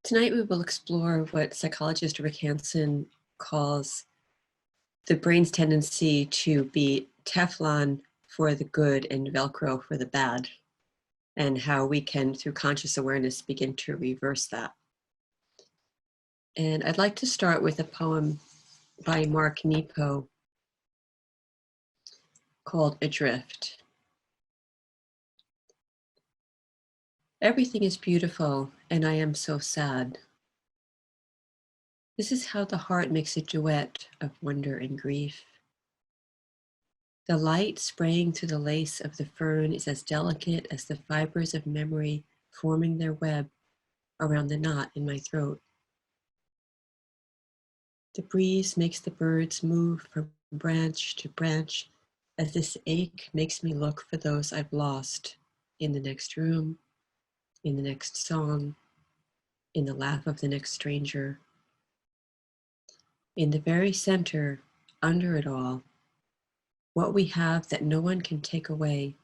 Tonight we will explore what psychologist Rick Hanson calls the brain's tendency to be Teflon for the good and Velcro for the bad, and how we can, through conscious awareness, begin to reverse that. And I'd like to start with a poem by Mark Nepo called Adrift. Everything is beautiful, and I am so sad. This is how the heart makes a duet of wonder and grief. The light spraying through the lace of the fern is as delicate as the fibers of memory forming their web around the knot in my throat. The breeze makes the birds move from branch to branch as this ache makes me look for those I've lost in the next room, in the next song, in the laugh of the next stranger. In the very center, under it all, what we have that no one can take away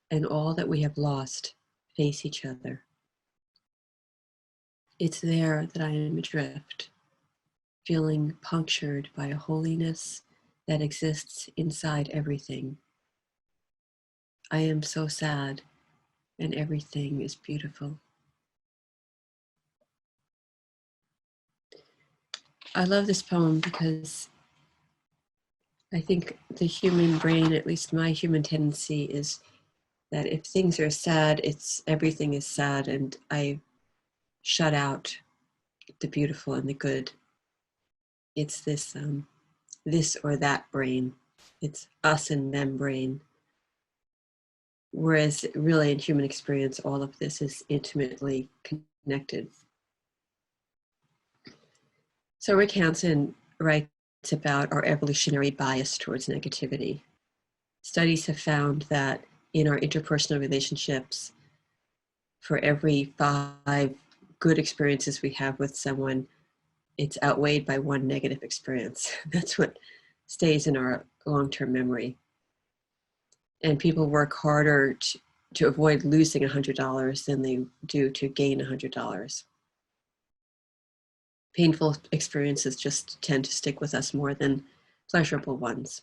and all that we have lost face each other. It's there that I am adrift, feeling punctured by a holiness that exists inside everything. I am so sad, and everything is beautiful. I love this poem because I think the human brain, at least my human tendency, is that if things are sad, everything is sad, and I shut out the beautiful and the good. It's this this or that brain. It's us and them brain. Whereas really in human experience, all of this is intimately connected. So Rick Hanson writes about our evolutionary bias towards negativity. Studies have found that in our interpersonal relationships, for every 5 good experiences we have with someone, it's outweighed by 1 negative experience. That's what stays in our long-term memory. And people work harder to avoid losing $100 than they do to gain $100. Painful experiences just tend to stick with us more than pleasurable ones.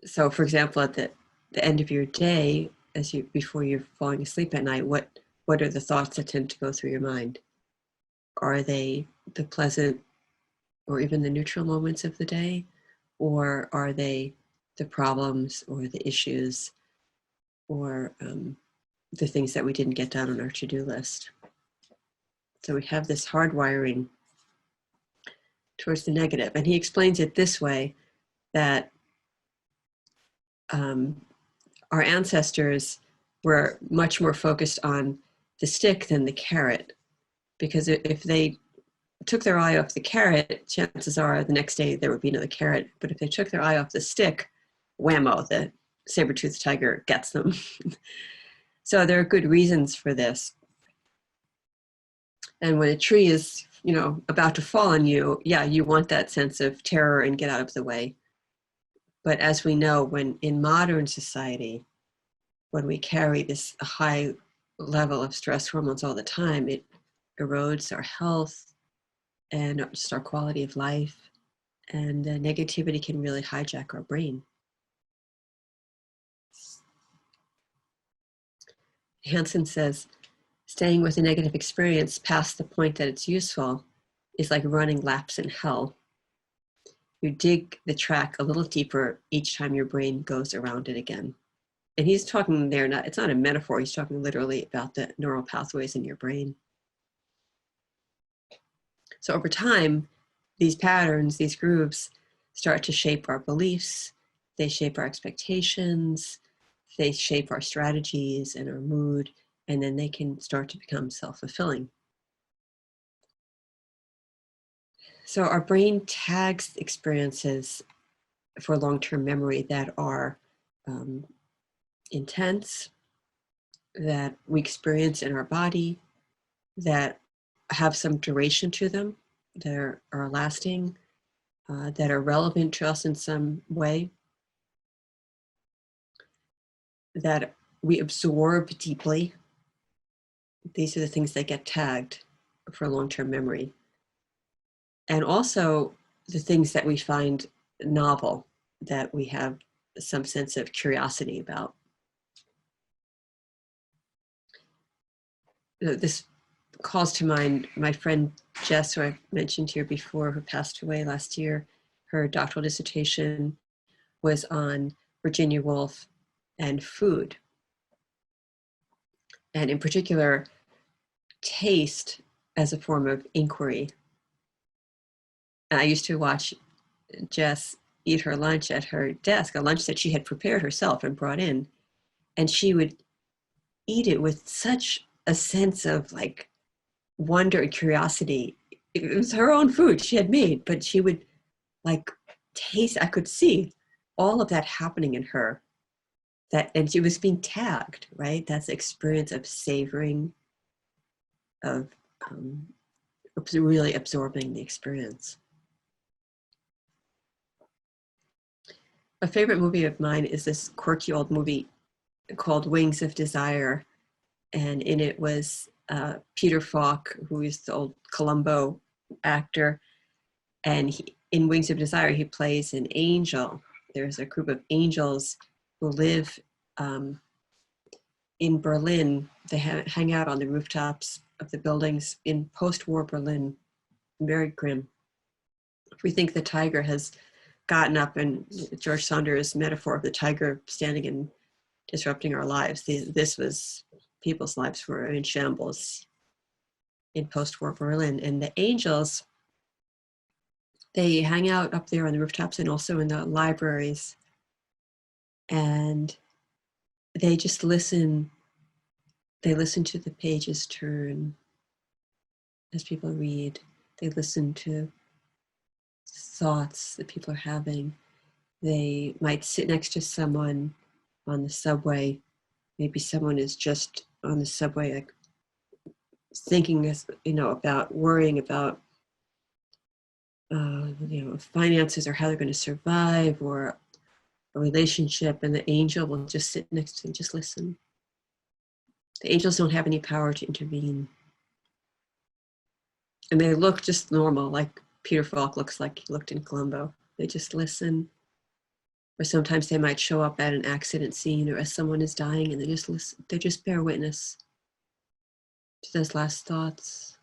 So for example, at the end of your day, before you're falling asleep at night, what are the thoughts that tend to go through your mind? Are they the pleasant or even the neutral moments of the day? Or are they the problems or the issues or the things that we didn't get done on our to-do list? So we have this hardwiring towards the negative. And he explains it this way, that our ancestors were much more focused on the stick than the carrot, because if they took their eye off the carrot, chances are the next day there would be another carrot. But if they took their eye off the stick, whammo, the saber-toothed tiger gets them. So there are good reasons for this. And when a tree is, about to fall on you, yeah, you want that sense of terror and get out of the way. But as we know, when in modern society, when we carry this high level of stress hormones all the time, it erodes our health and just our quality of life. And negativity can really hijack our brain. Hanson says, staying with a negative experience past the point that it's useful is like running laps in hell. You dig the track a little deeper each time your brain goes around it again. And he's talking there, it's not a metaphor, he's talking literally about the neural pathways in your brain. So over time, these patterns, these grooves, start to shape our beliefs, they shape our expectations, they shape our strategies and our mood, and then they can start to become self-fulfilling. So our brain tags experiences for long-term memory that are intense, that we experience in our body, that have some duration to them, that are lasting, that are relevant to us in some way, that we absorb deeply, these are the things that get tagged for long-term memory. And also the things that we find novel, that we have some sense of curiosity about. This calls to mind my friend Jess, who I mentioned here before, who passed away last year. Her doctoral dissertation was on Virginia Woolf and food, and in particular, taste as a form of inquiry. And I used to watch Jess eat her lunch at her desk, a lunch that she had prepared herself and brought in, and she would eat it with such a sense of like wonder and curiosity. It was her own food she had made, but she would like taste, I could see all of that happening in her. That, and she was being tagged, right? That's the experience of savoring, of really absorbing the experience. A favorite movie of mine is this quirky old movie called Wings of Desire. And in it was Peter Falk, who is the old Columbo actor. And in Wings of Desire, he plays an angel. There's a group of angels who live in Berlin. They hang out on the rooftops of the buildings in post-war Berlin, very grim. If we think the tiger has gotten up, and George Saunders' metaphor of the tiger standing and disrupting our lives, this was, people's lives were in shambles in post-war Berlin. And the angels, they hang out up there on the rooftops and also in the libraries. And they just listen. They listen to the pages turn as people read. They listen to thoughts that people are having. They might sit next to someone on the subway. Maybe someone is just on the subway, like thinking, about worrying about, finances or how they're going to survive, or a relationship, and the angel will just sit next to them, just listen. The angels don't have any power to intervene. And they look just normal, like Peter Falk looks like he looked in Columbo. They just listen. Or sometimes they might show up at an accident scene or as someone is dying, and they just listen. They just bear witness to those last thoughts.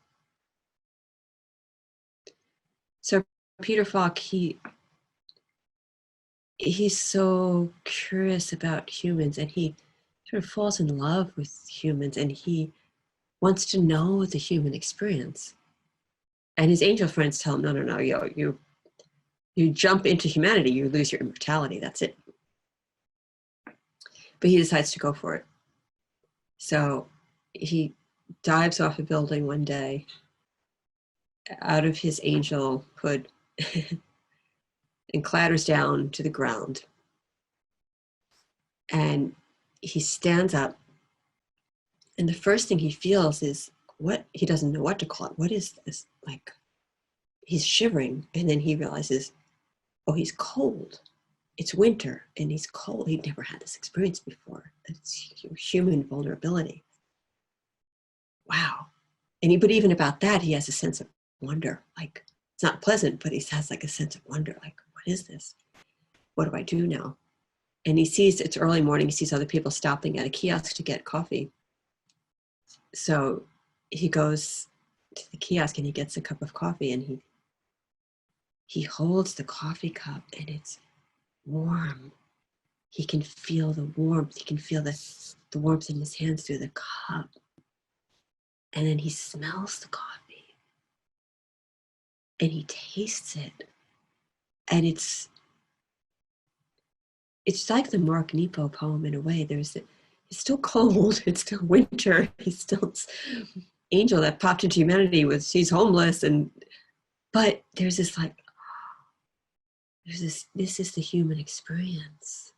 So Peter Falk, he's so curious about humans, and he sort of falls in love with humans, and he wants to know the human experience. And his angel friends tell him, no, you jump into humanity, you lose your immortality, that's it. But he decides to go for it. So he dives off a building one day out of his angelhood and clatters down to the ground. And he stands up, and the first thing he feels is he doesn't know what to call it. What is this? Like, he's shivering, and then he realizes, oh, he's cold. It's winter, and he's cold. He'd never had this experience before. It's human vulnerability. Wow. But even about that, he has a sense of wonder. Like, it's not pleasant, but he has like a sense of wonder. Like, what is this? What do I do now? And he sees, it's early morning, he sees other people stopping at a kiosk to get coffee. So he goes to the kiosk and he gets a cup of coffee, and he holds the coffee cup, and it's warm. He can feel the warmth. He can feel the warmth in his hands through the cup. And then he smells the coffee, and he tastes it. And it's like the Mark Nepo poem in a way. It's still cold. It's still winter. He's still angel that popped into humanity she's homeless. But there's this like, this is the human experience.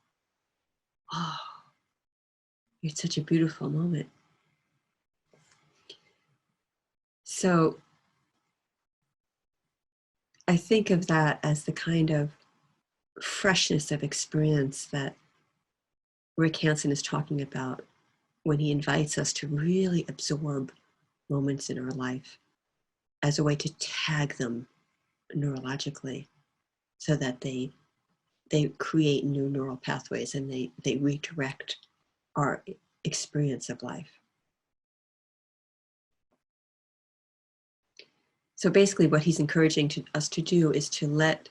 Oh, it's such a beautiful moment. So I think of that as the kind of freshness of experience that Rick Hanson is talking about when he invites us to really absorb moments in our life as a way to tag them neurologically so that they create new neural pathways and they redirect our experience of life. So basically what he's encouraging us to do is to let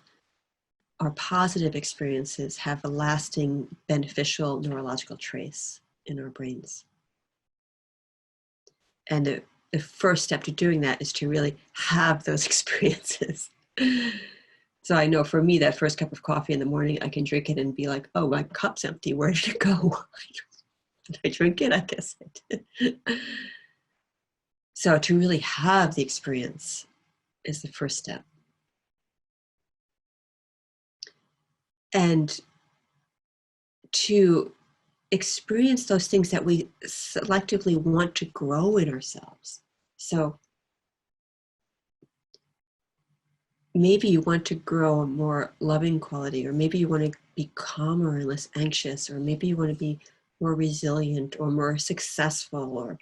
our positive experiences have a lasting beneficial neurological trace in our brains. And the first step to doing that is to really have those experiences. So I know for me, that first cup of coffee in the morning, I can drink it and be like, oh, my cup's empty. Where did it go? Did I drink it? I guess I did. So to really have the experience is the first step. And to experience those things that we selectively want to grow in ourselves. So maybe you want to grow a more loving quality, or maybe you want to be calmer and less anxious, or maybe you want to be more resilient or more successful, or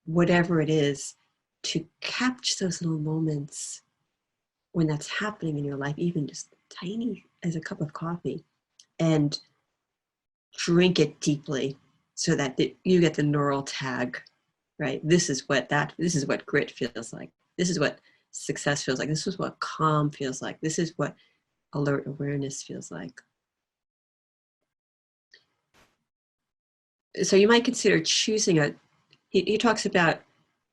whatever it is, to catch those little moments when that's happening in your life, even just tiny as a cup of coffee, and drink it deeply so that you get the neural tag, right? This is what grit feels like. This is what success feels like. This is what calm feels like. This is what alert awareness feels like. So you might consider choosing he talks about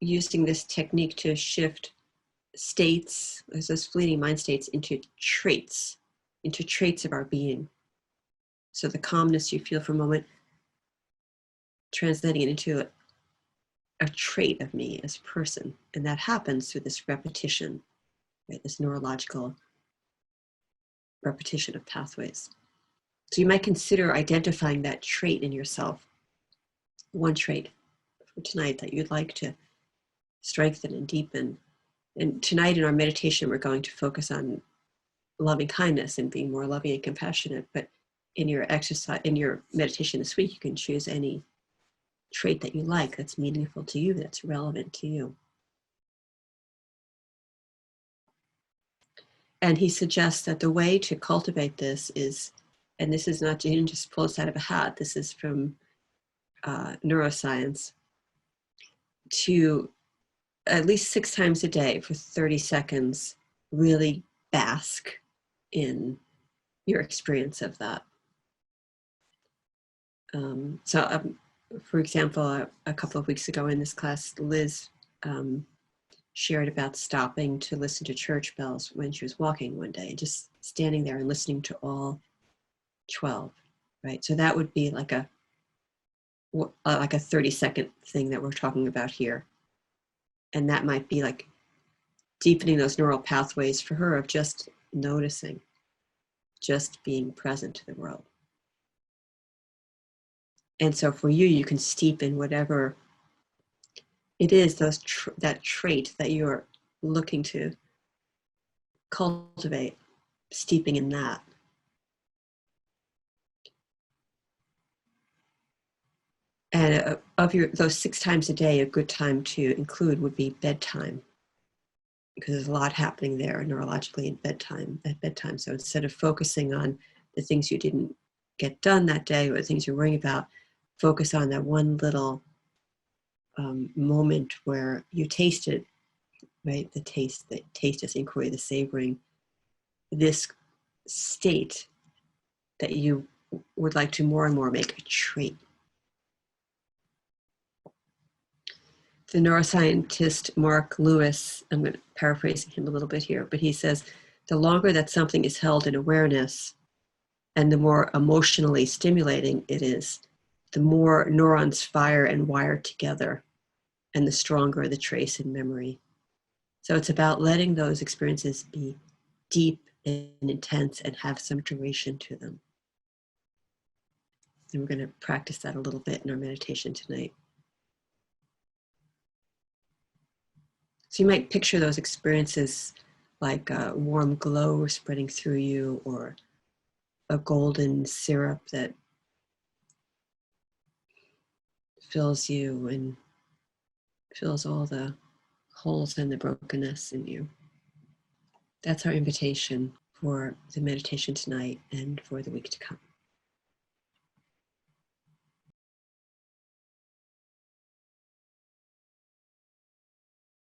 using this technique to shift states, those fleeting mind states, into traits of our being. So the calmness you feel for a moment, translating it into a trait of me as a person. And that happens through this repetition, right? This neurological repetition of pathways. So you might consider identifying that trait in yourself, one trait for tonight that you'd like to strengthen and deepen. And tonight in our meditation, we're going to focus on loving kindness and being more loving and compassionate. But in your exercise, in your meditation this week, you can choose any trait that you like, that's meaningful to you, that's relevant to you. And he suggests that the way to cultivate this is, and this is not, you didn't just pull this out of a hat, this is from neuroscience, to at least 6 times a day for 30 seconds, really bask in your experience of that. For example, a couple of weeks ago in this class, Liz shared about stopping to listen to church bells when she was walking one day, just standing there and listening to all 12, right? So that would be like a 30-second thing that we're talking about here. And that might be like deepening those neural pathways for her of just noticing, just being present to the world. And so for you, you can steep in whatever it is, that trait that you're looking to cultivate, steeping in that. And those 6 times a day, a good time to include would be bedtime, because there's a lot happening there neurologically at bedtime. So instead of focusing on the things you didn't get done that day or the things you're worrying about, focus on that one little moment where you tasted, right? The taste is inquiry, the savoring, this state that you would like to more and more make a trait. The neuroscientist Mark Lewis, I'm going to paraphrase him a little bit here, but he says, the longer that something is held in awareness and the more emotionally stimulating it is, the more neurons fire and wire together and the stronger the trace in memory. So it's about letting those experiences be deep and intense and have some duration to them. And we're going to practice that a little bit in our meditation tonight. So you might picture those experiences like a warm glow spreading through you, or a golden syrup that fills you and fills all the holes and the brokenness in you. That's our invitation for the meditation tonight and for the week to come.